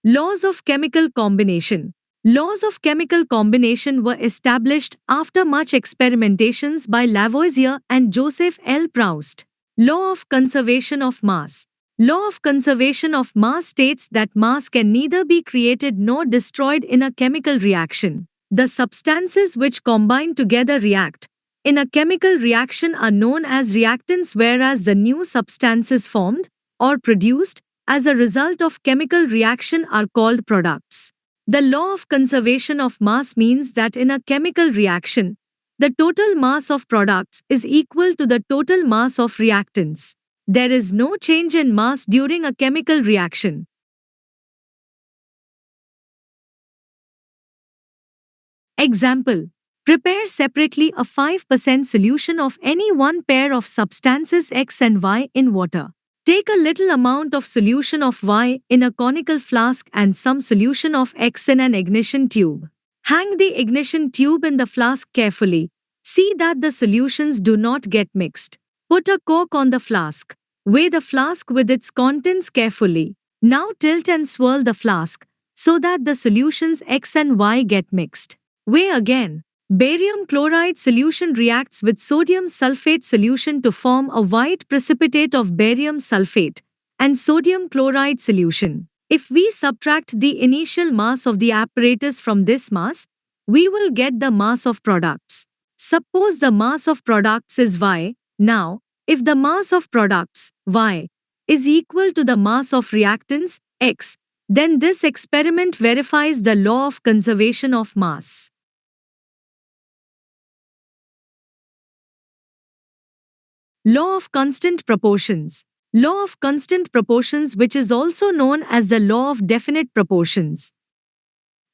Laws of chemical combination. Laws of chemical combination were established after much experimentations by Lavoisier and Joseph L. Proust. Law of conservation of mass. Law of conservation of mass states that mass can neither be created nor destroyed in a chemical reaction. The substances which combine together react in a chemical reaction are known as reactants, whereas the new substances formed or produced as a result of chemical reaction are called products. The law of conservation of mass means that in a chemical reaction, the total mass of products is equal to the total mass of reactants. There is no change in mass during a chemical reaction. Example: prepare separately a 5% solution of any one pair of substances X and Y in water. Take a little amount of solution of Y in a conical flask and some solution of X in an ignition tube. Hang the ignition tube in the flask carefully. See that the solutions do not get mixed. Put a cork on the flask. Weigh the flask with its contents carefully. Now tilt and swirl the flask so that the solutions X and Y get mixed. Weigh again. Barium chloride solution reacts with sodium sulfate solution to form a white precipitate of barium sulfate and sodium chloride solution. If we subtract the initial mass of the apparatus from this mass, we will get the mass of products. Suppose the mass of products is Y. Now, if the mass of products, Y, is equal to the mass of reactants, X, then this experiment verifies the law of conservation of mass. Law of constant proportions. Law of constant proportions, which is also known as the law of definite proportions.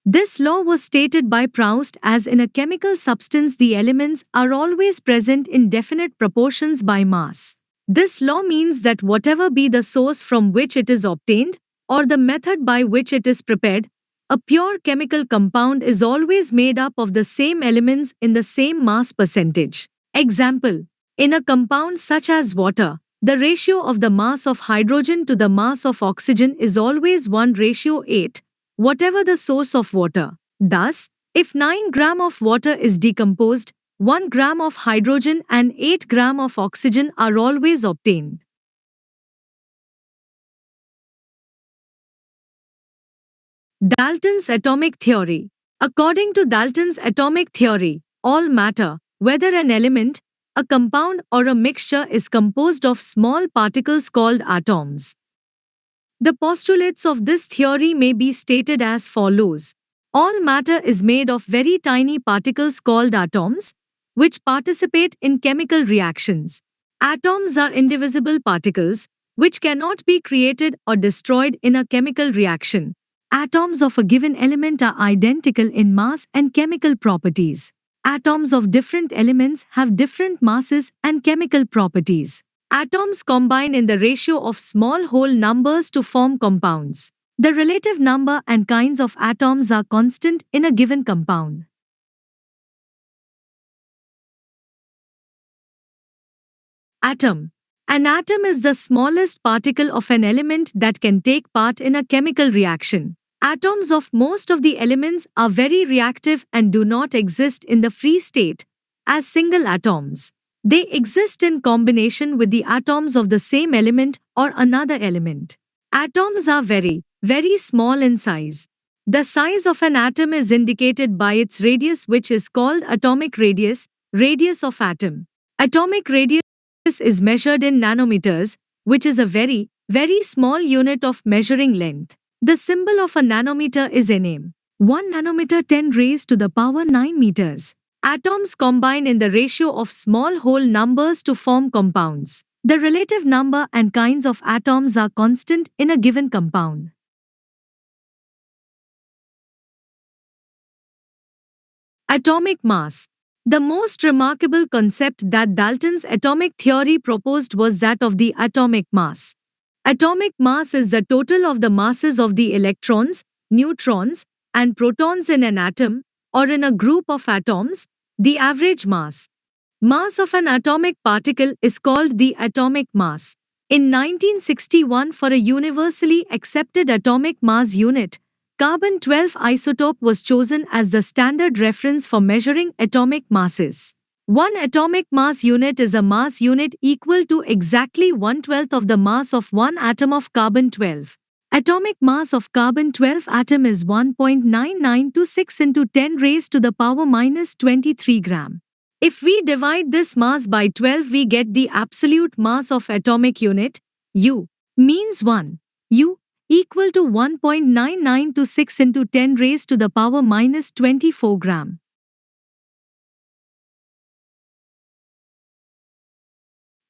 This law was stated by Proust as in a chemical substance the elements are always present in definite proportions by mass. This law means that whatever be the source from which it is obtained, or the method by which it is prepared, a pure chemical compound is always made up of the same elements in the same mass percentage. Example: in a compound such as water, the ratio of the mass of hydrogen to the mass of oxygen is always 1:8, whatever the source of water. Thus, if 9 gram of water is decomposed, 1 gram of hydrogen and 8 gram of oxygen are always obtained. Dalton's atomic theory. According to Dalton's atomic theory, all matter, whether an element, a compound or a mixture, is composed of small particles called atoms. The postulates of this theory may be stated as follows. All matter is made of very tiny particles called atoms, which participate in chemical reactions. Atoms are indivisible particles, which cannot be created or destroyed in a chemical reaction. Atoms of a given element are identical in mass and chemical properties. Atoms of different elements have different masses and chemical properties. Atoms combine in the ratio of small whole numbers to form compounds. The relative number and kinds of atoms are constant in a given compound. Atom. An atom is the smallest particle of an element that can take part in a chemical reaction. Atoms of most of the elements are very reactive and do not exist in the free state as single atoms. They exist in combination with the atoms of the same element or another element. Atoms are very, very small in size. The size of an atom is indicated by its radius, which is called atomic radius, radius of atom. Atomic radius is measured in nanometers, which is a very, very small unit of measuring length. The symbol of a nanometer is nm. 1 nanometer 10 raised to the power 9 meters. Atoms combine in the ratio of small whole numbers to form compounds. The relative number and kinds of atoms are constant in a given compound. Atomic mass. The most remarkable concept that Dalton's atomic theory proposed was that of the atomic mass. Atomic mass is the total of the masses of the electrons, neutrons, and protons in an atom, or in a group of atoms, the average mass. Mass of an atomic particle is called the atomic mass. In 1961, for a universally accepted atomic mass unit, carbon-12 isotope was chosen as the standard reference for measuring atomic masses. One atomic mass unit is a mass unit equal to exactly 1/12 of the mass of one atom of carbon-12. Atomic mass of carbon-12 atom is 1.9926 into 10 raised to the power minus 23 gram. If we divide this mass by 12, we get the absolute mass of atomic unit, U, means 1. U equal to 1.9926 into 10 raised to the power minus 24 gram.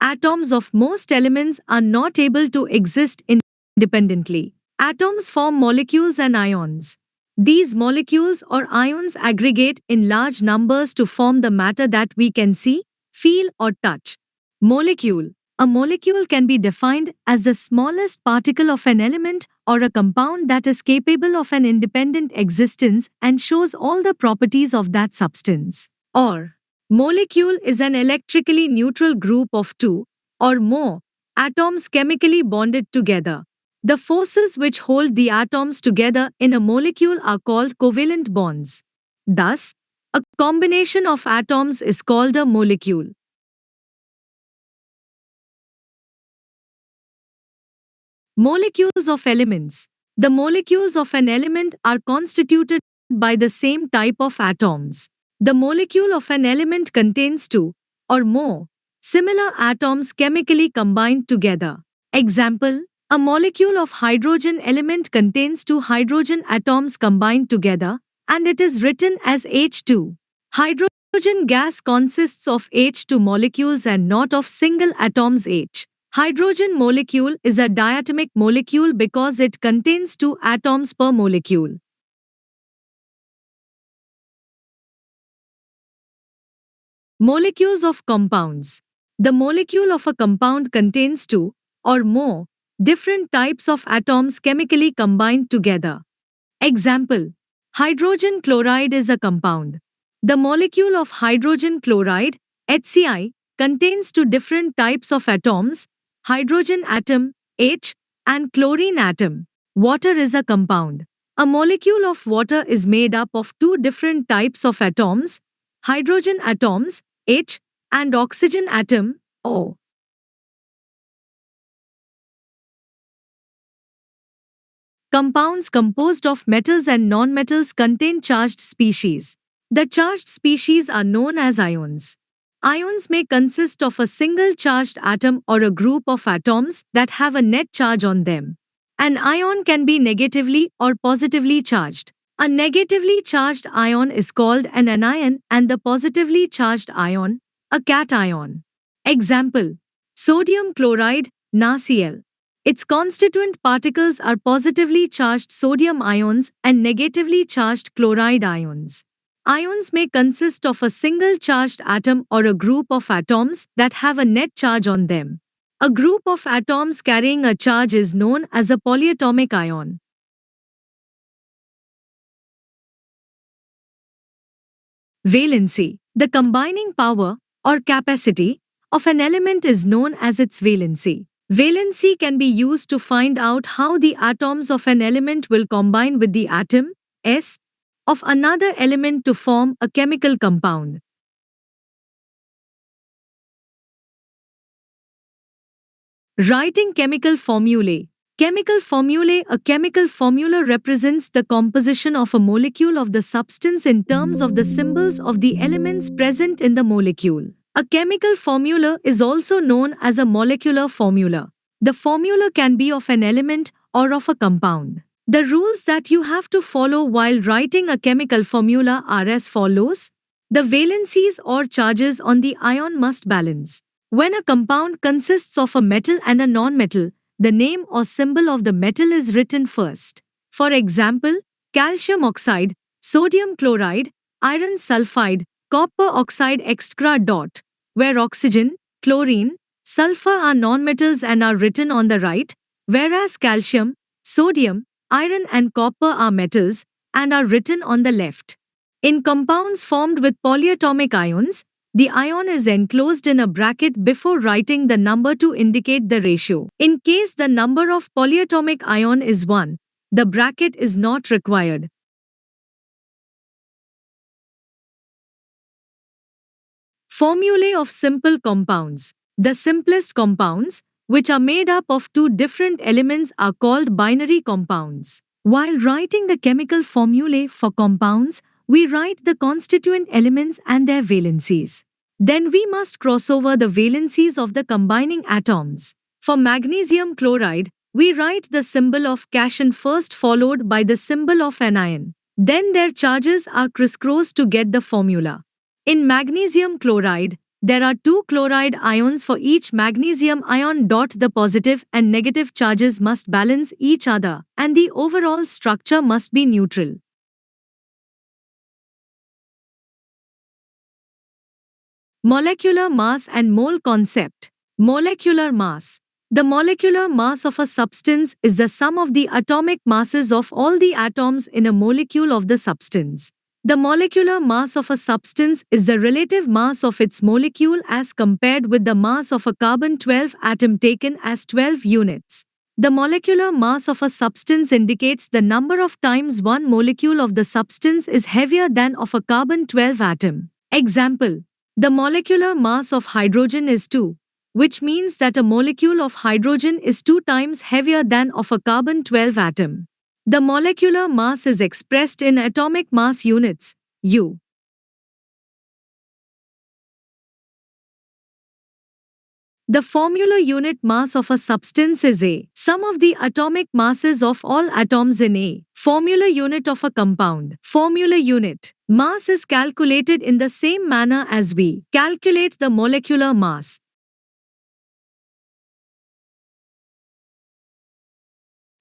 Atoms of most elements are not able to exist independently. Atoms form molecules and ions. These molecules or ions aggregate in large numbers to form the matter that we can see, feel, or touch. Molecule. A molecule can be defined as the smallest particle of an element or a compound that is capable of an independent existence and shows all the properties of that substance. Or, molecule is an electrically neutral group of two or more atoms chemically bonded together. The forces which hold the atoms together in a molecule are called covalent bonds. Thus, a combination of atoms is called a molecule. Molecules of elements. The molecules of an element are constituted by the same type of atoms. The molecule of an element contains two or more similar atoms chemically combined together. Example: a molecule of hydrogen element contains two hydrogen atoms combined together, and it is written as H2. Hydrogen gas consists of H2 molecules and not of single atoms H. Hydrogen molecule is a diatomic molecule because it contains two atoms per molecule. Molecules of compounds. The molecule of a compound contains two or more different types of atoms chemically combined together. Example: hydrogen chloride is a compound. The molecule of hydrogen chloride, HCl, contains two different types of atoms, hydrogen atom, H, and chlorine atom. Water is a compound. A molecule of water is made up of two different types of atoms, hydrogen atoms, H, and oxygen atom, O. Compounds composed of metals and nonmetals contain charged species. The charged species are known as ions. Ions may consist of a single charged atom or a group of atoms that have a net charge on them. An ion can be negatively or positively charged. A negatively charged ion is called an anion and the positively charged ion, a cation. Example: sodium chloride, NaCl. Its constituent particles are positively charged sodium ions and negatively charged chloride ions. Ions may consist of a single charged atom or a group of atoms that have a net charge on them. A group of atoms carrying a charge is known as a polyatomic ion. Valency. The combining power, or capacity, of an element is known as its valency. Valency can be used to find out how the atoms of an element will combine with the atom, S, of another element to form a chemical compound. Writing chemical formulae. Chemical formulae. A chemical formula represents the composition of a molecule of the substance in terms of the symbols of the elements present in the molecule. A chemical formula is also known as a molecular formula. The formula can be of an element or of a compound. The rules that you have to follow while writing a chemical formula are as follows. The valencies or charges on the ion must balance. When a compound consists of a metal and a non-metal, the name or symbol of the metal is written first. For example, calcium oxide, sodium chloride, iron sulfide, copper oxide extra dot, where oxygen, chlorine, sulfur are nonmetals and are written on the right, whereas calcium, sodium, iron and copper are metals and are written on the left. In compounds formed with polyatomic ions, the ion is enclosed in a bracket before writing the number to indicate the ratio. In case the number of polyatomic ion is 1, the bracket is not required. Formulae of simple compounds. The simplest compounds, which are made up of two different elements, are called binary compounds. While writing the chemical formulae for compounds, we write the constituent elements and their valencies. Then we must cross over the valencies of the combining atoms. For magnesium chloride, we write the symbol of cation first, followed by the symbol of anion. Then their charges are crisscrossed to get the formula. In magnesium chloride, there are two chloride ions for each magnesium ion. The positive and negative charges must balance each other, and the overall structure must be neutral. Molecular mass and mole concept. Molecular mass. The molecular mass of a substance is the sum of the atomic masses of all the atoms in a molecule of the substance. The molecular mass of a substance is the relative mass of its molecule as compared with the mass of a carbon-12 atom taken as 12 units. The molecular mass of a substance indicates the number of times one molecule of the substance is heavier than of a carbon-12 atom. Example: the molecular mass of hydrogen is 2, which means that a molecule of hydrogen is 2 times heavier than of a carbon-12 atom. The molecular mass is expressed in atomic mass units, U. The formula unit mass of a substance is A. Sum of the atomic masses of all atoms in A. Formula unit of a compound. Formula unit mass is calculated in the same manner as we calculate the molecular mass.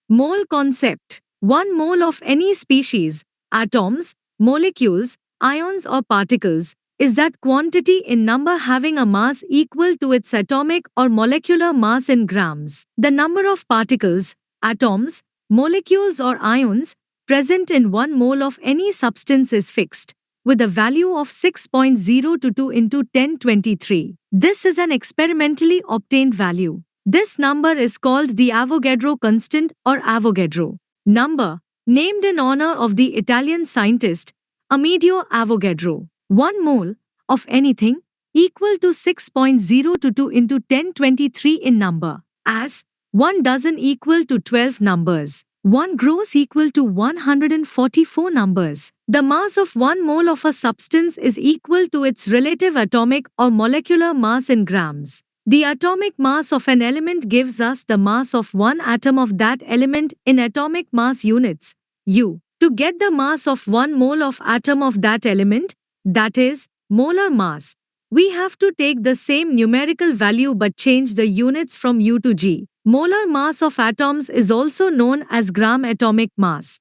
Mole concept. 1 mole of any species, atoms, molecules, ions or particles, is that quantity in number having a mass equal to its atomic or molecular mass in grams. The number of particles, atoms, molecules or ions present in 1 mole of any substance is fixed, with a value of 6.022 into 1023. This is an experimentally obtained value. This number is called the Avogadro constant or Avogadro number, named in honor of the Italian scientist Amedeo Avogadro. 1 mole of anything equal to 6.022 into 1023 in number, as 1 dozen equal to 12 numbers, 1 gross equal to 144 numbers. The mass of 1 mole of a substance is equal to its relative atomic or molecular mass in grams. The atomic mass of an element gives us the mass of one atom of that element in atomic mass units, U. To get the mass of 1 mole of atom of that element, that is, molar mass, we have to take the same numerical value but change the units from U to G. Molar mass of atoms is also known as gram atomic mass.